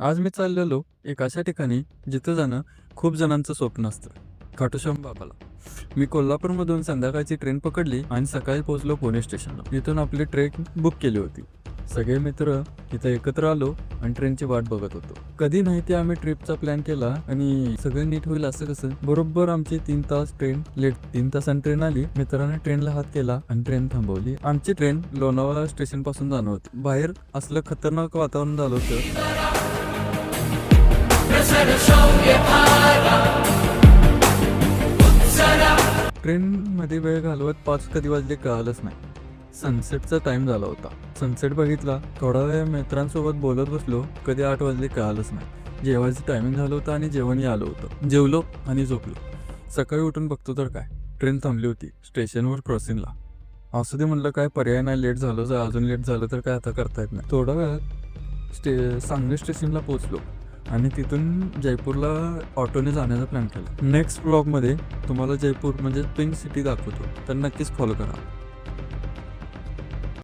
आज मी चाललेलो एक अशा ठिकाणी जिथं जाणं खूप जणांचं स्वप्न असतं, खाटूश्याम बाबाला. मी कोल्हापूरमधून संध्याकाळची ट्रेन पकडली आणि सकाळी पोहोचलो पुणे स्टेशनला. इथून आपली ट्रेन बुक केली होती. सगळे मित्र इथं एकत्र आलो आणि ट्रेनची वाट बघत होतो. कधी नाही ते आम्ही ट्रिपचा प्लॅन केला आणि सगळं नीट होईल असं कसं. बरोबर आमची 3 तास ट्रेन लेट. 3 तासांनी ट्रेन आली. मित्राने ट्रेनला हात केला आणि ट्रेन थांबवली. आमची ट्रेन लोणावळा स्टेशन पासून जाणार होती. बाहेर असलं खतरनाक वातावरण झालं होतं. ट्रेन मध्ये वेळ घालवत 5 कधी वाजले कळालंच नाही. सनसेटचा टाइम झाला होता. सनसेट बघितला. थोडा वेळ मित्रांसोबत बोलत बसलो. कधी 8 वाजले कळालंच नाही. जेवायचं टायमिंग झालं होतं आणि जेवणही आलं होतं. जेवलो आणि झोपलो. सकाळी उठून बघतो तर काय, ट्रेन थांबली होती स्टेशनवर क्रॉसिंगला. असं ते म्हणलं काय पर्याय नाही, लेट झालं. जर अजून लेट झालं तर काय आता करता येत नाही. थोडा वेळात सांगली स्टेशनला पोहोचलो आणि तिथून जयपूरला ऑटोने जाण्याचा प्लॅन केला. नेक्स्ट ब्लॉगमध्ये तुम्हाला जयपूर म्हणजे पिंक सिटी दाखवतो, तर नक्कीच फॉलो करा.